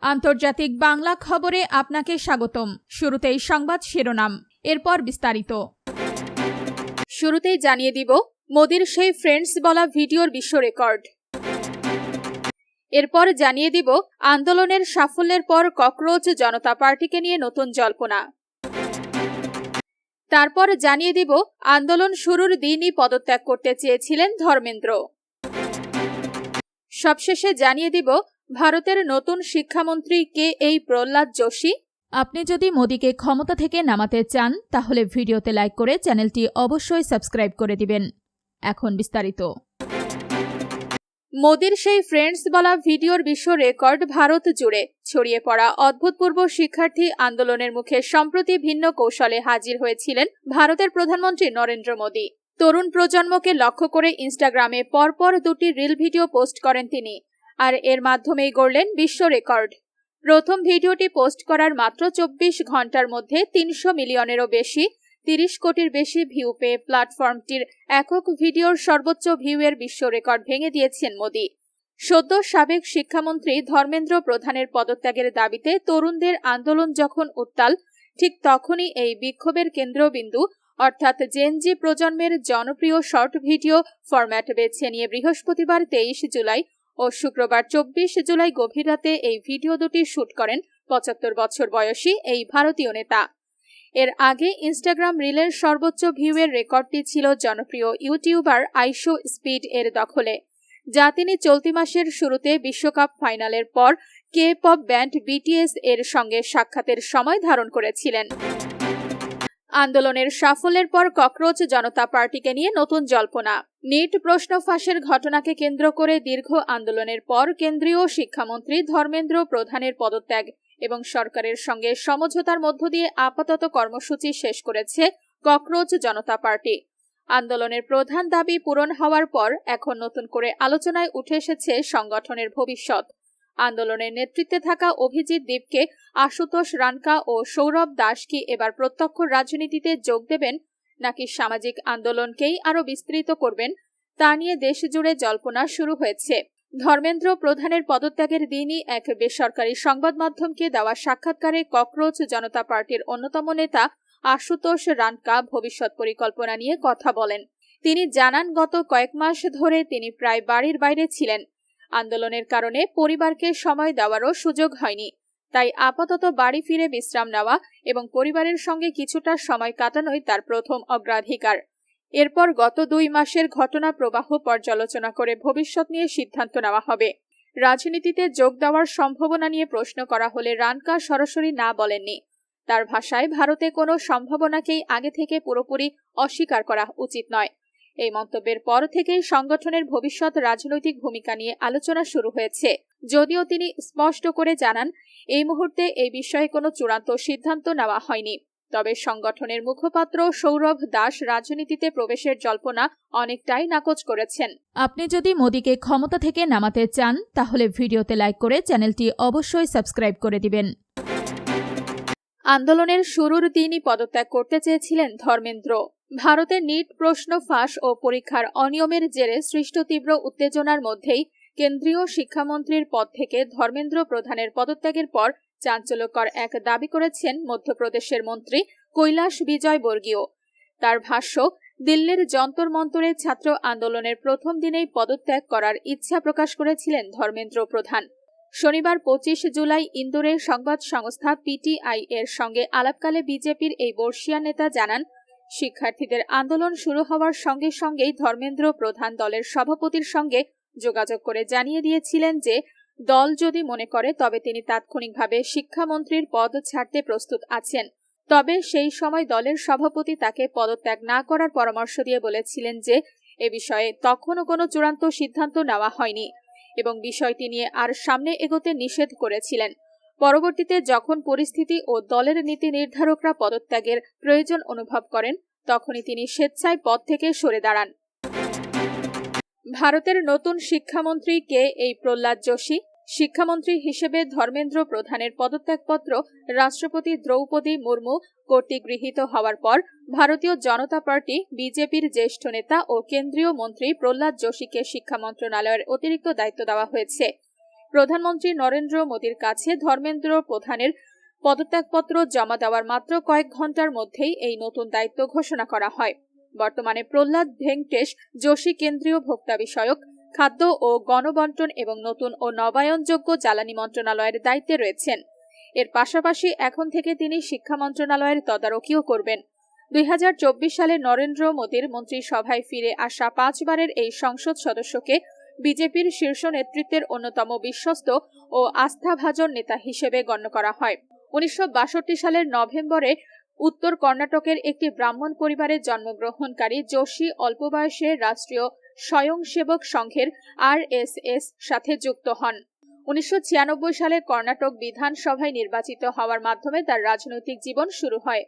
আন্তর্জাতিক বাংলা খবরে আপনাকে স্বাগতম। শুরুতেই সংবাদ শিরোনাম, এরপর বিস্তারিত। শুরুতেই জানিয়ে দিব মোদির সেই ফ্রেন্ডস বলা ভিডিওর বিশ্ব রেকর্ড। এরপর জানিয়ে দিব আন্দোলনের সাফল্যের পর ককরোচ জনতা পার্টিকে নিয়ে নতুন জল্পনা। তারপর জানিয়ে দিব আন্দোলন শুরুর দিনই পদত্যাগ করতে চেয়েছিলেন ধর্মেন্দ্র। সবশেষে জানিয়ে দিব ভারতের নতুন শিক্ষামন্ত্রী কে এই প্রহ্লাদ যোশী। আপনি যদি মোদিকে ক্ষমতা থেকে নামাতে চান তাহলে ভিডিওতে লাইক করে চ্যানেলটি অবশ্যই সাবস্ক্রাইব করে দিবেন। এখন বিস্তারিত। মোদির সেই ফ্রেন্ডস বলা ভিডিওর বিশ্ব রেকর্ড ভারত জুড়ে ছড়িয়ে পড়া অভূতপূর্ব শিক্ষার্থী আন্দোলনের মুখে সম্প্রতি ভিন্ন কৌশলে হাজির হয়েছিলেন ভারতের প্রধানমন্ত্রী নরেন্দ্র মোদি। তরুণ প্রজন্মকে লক্ষ্য করে ইনস্টাগ্রামে পরপর দুটি রিল ভিডিও পোস্ট করেন তিনি, আর এর মাধ্যমেই গড়লেন বিশ্ব রেকর্ড। প্রথম ভিডিওটি পোস্ট করার মাত্র 24 ঘন্টার মধ্যে 300 মিলিয়নেরও বেশি 30 কোটির বেশি ভিউ পেয়ে প্ল্যাটফর্মটির একক ভিডিওর সর্বোচ্চ ভিউয়ের বিশ্ব রেকর্ড ভেঙে দিয়েছেন মোদি। সদ্য সাবেক শিক্ষামন্ত্রী ধর্মেন্দ্র প্রধানের পদত্যাগের দাবিতে তরুণদের আন্দোলন যখন উত্তাল, ঠিক তখনই এই বিক্ষোভের কেন্দ্রবিন্দু অর্থাৎ জেনজি প্রজন্মের জনপ্রিয় শর্ট ভিডিও ফরম্যাট বেছে নিয়ে বৃহস্পতিবার 23 জুলাই ও শুক্রবার 24 জুলাই গভীর রাতে এই ভিডিও দুটি শুট করেন 75 বছর বয়সী এই ভারতীয় নেতা। এর আগে ইনস্টাগ্রাম রিলের সর্বোচ্চ ভিউয়ের রেকর্ডটি ছিল জনপ্রিয় ইউটিউবার আইশো স্পিড এর দখলে, যা তিনি চলতি মাসের শুরুতে বিশ্বকাপ ফাইনালের পর কে পপ ব্যান্ড বিটিএস এর সঙ্গে সাক্ষাতের সময় ধারণ করেছিলেন। আন্দোলনের সাফল্যের পর ককরোচ জনতা পার্টিকে নিয়ে নতুন জল্পনা। নিট প্রশ্ন ফাঁসের ঘটনাকে কেন্দ্র করে দীর্ঘ আন্দোলনের পর কেন্দ্রীয় শিক্ষামন্ত্রী ধর্মেন্দ্র প্রধানের পদত্যাগ এবং সরকারের সঙ্গে সমঝোতার মধ্য দিয়ে আপাতত কর্মসূচি শেষ করেছে ককরোচ জনতা পার্টি। আন্দোলনের প্রধান দাবি পূরণ হওয়ার পর এখন নতুন করে আলোচনায় উঠে এসেছে সংগঠনের ভবিষ্যৎ। আন্দোলনের নেতৃত্বে থাকা অভিজিৎ দীপকে, আশুতোষ রানকা ও সৌরভ দাস কি এবার প্রত্যক্ষ রাজনীতিতে যোগ দেবেন নাকি সামাজিক আন্দোলনকেই আরও বিস্তৃত করবেন, তা নিয়ে দেশজুড়ে জল্পনা শুরু হয়েছে। ধর্মেন্দ্র প্রধানের পদত্যাগের দিনই এক বেসরকারি সংবাদ মাধ্যমকে দেওয়া সাক্ষাৎকারে ককরোচ জনতা পার্টির অন্যতম নেতা আশুতোষ রানকা ভবিষ্যৎ পরিকল্পনা নিয়ে কথা বলেন। তিনি জানান, গত কয়েক মাস ধরে তিনি প্রায় বাড়ির বাইরে ছিলেন। আন্দোলনের কারণে পরিবারকে সময় দেওয়ারও সুযোগ হয়নি, তাই আপাতত বাড়ি ফিরে বিশ্রাম নেওয়া এবং পরিবারের সঙ্গে কিছুটা সময় কাটানোই তার প্রথম অগ্রাধিকার। এরপর গত 2 মাসের ঘটনা প্রবাহ পর্যালোচনা করে ভবিষ্যৎ নিয়ে সিদ্ধান্ত নেওয়া হবে। রাজনীতিতে যোগ দেওয়ার সম্ভাবনা নিয়ে প্রশ্ন করা হলে রানকা সরাসরি না বলেননি। তার ভাষায়, ভারতে কোনো সম্ভাবনাকেই আগে থেকে পুরোপুরি অস্বীকার করা উচিত নয়। এই মন্তব্যের পর থেকেই সংগঠনের ভবিষ্যৎ রাজনৈতিক ভূমিকা নিয়ে আলোচনা শুরু হয়েছে, যদিও তিনি স্পষ্ট করে জানান এই মুহূর্তে এই বিষয়ে কোনো চূড়ান্ত সিদ্ধান্ত নেওয়া হয়নি। তবে সংগঠনের মুখপাত্র সৌরভ দাস রাজনীতিতে প্রবেশের জল্পনা অনেকটাই নাকচ করেছেন। আপনি যদি মোদিকে ক্ষমতা থেকে নামাতে চান তাহলে ভিডিওতে লাইক করে চ্যানেলটি অবশ্যই সাবস্ক্রাইব করে দিবেন। আন্দোলনের শুরুর দিনই পদত্যাগ করতে চেয়েছিলেন ধর্মেন্দ্র। ভারতের নিট প্রশ্ন ফাঁস ও পরীক্ষার অনিয়মের জেরে সৃষ্ট তীব্র উত্তেজনার মধ্যেই কেন্দ্রীয় শিক্ষামন্ত্রীর পদ থেকে ধর্মেন্দ্র প্রধানের পদত্যাগের পর চাঞ্চল্যকর এক দাবি করেছেন মধ্যপ্রদেশের মন্ত্রী কৈলাস বিজয় বর্গীয়। তার ভাষ্য, দিল্লির যন্তর মন্তরে ছাত্র আন্দোলনের প্রথম দিনেই পদত্যাগ করার ইচ্ছা প্রকাশ করেছিলেন ধর্মেন্দ্র প্রধান। শনিবার 25 জুলাই ইন্দোরে সংবাদ সংস্থা পিটিআই এর সঙ্গে আলাপকালে বিজেপির এই বর্ষীয়ান নেতা জানান, শিক্ষার্থীদের আন্দোলন শুরু হওয়ার সঙ্গে সঙ্গেই ধর্মেন্দ্র প্রধান দলের সভাপতির সঙ্গে যোগাযোগ করে জানিয়ে দিয়েছিলেন যে দল যদি মনে করে তবে তিনি তাৎক্ষণিকভাবে শিক্ষামন্ত্রীর পদ ছাড়তে প্রস্তুত আছেন। তবে সেই সময় দলের সভাপতি তাকে পদত্যাগ না করার পরামর্শ দিয়ে বলেছিলেন যে এ বিষয়ে তখনও কোনো চূড়ান্ত সিদ্ধান্ত নেওয়া হয়নি এবং বিষয়টি নিয়ে আর সামনে এগোতে নিষেধ করেছিলেন। পরবর্তীতে যখন পরিস্থিতি ও দলের নীতি নির্ধারকরা পদত্যাগের প্রয়োজন অনুভব করেন তখনই তিনি স্বেচ্ছায় পদ থেকে সরে দাঁড়ান। ভারতের নতুন শিক্ষামন্ত্রী কে এই প্রহ্লাদ যোশী। শিক্ষামন্ত্রী হিসেবে ধর্মেন্দ্র প্রধানের পদত্যাগপত্র রাষ্ট্রপতি দ্রৌপদী মুর্মু কর্তৃক গৃহীত হওয়ার পর ভারতীয় জনতা পার্টি বিজেপির জ্যেষ্ঠ নেতা ও কেন্দ্রীয় মন্ত্রী প্রহ্লাদ যোশীকে শিক্ষা মন্ত্রণালয়ের অতিরিক্ত দায়িত্ব দেওয়া হয়েছে। প্রধানমন্ত্রী নরেন্দ্র মোদীর কাছে ধর্মেন্দ্র প্রধানের পদত্যাগপত্র জমা দেওয়ার মাত্র কয়েক ঘন্টার মধ্যেই এই নতুন দায়িত্ব ঘোষণা করা হয়। বর্তমানে প্রহ্লাদ ভেঙ্কটেশ যোশী কেন্দ্রীয় ভোক্তা বিষয়ক, খাদ্য ও গণবন্টন এবং নতুন ও নবায়নযোগ্য জ্বালানি মন্ত্রণালয়ের দায়িত্বে রয়েছেন। এর পাশাপাশি এখন থেকে তিনি শিক্ষা মন্ত্রণালয়ের তদারকিও করবেন। 2024 সালে নরেন্দ্র মোদীর মন্ত্রিসভায় ফিরে আসা 5 বারের এই সংসদ সদস্যকে বিজেপির শীর্ষ নেতৃত্বের অন্যতম বিশ্বস্ত ও আস্থাভাজন নেতা হিসেবে গণ্য করা হয়। 1962 সালের নভেম্বরে উত্তর কর্ণাটকের একটি ব্রাহ্মণ পরিবারে জন্মগ্রহণকারী যোশী অল্প বয়সে রাষ্ট্রীয় স্বয়ংসেবক সংঘের RSS সাথে যুক্ত হন। 1996 সালে কর্ণাটক বিধানসভায় নির্বাচিত হওয়ার মাধ্যমে তার রাজনৈতিক জীবন শুরু হয়।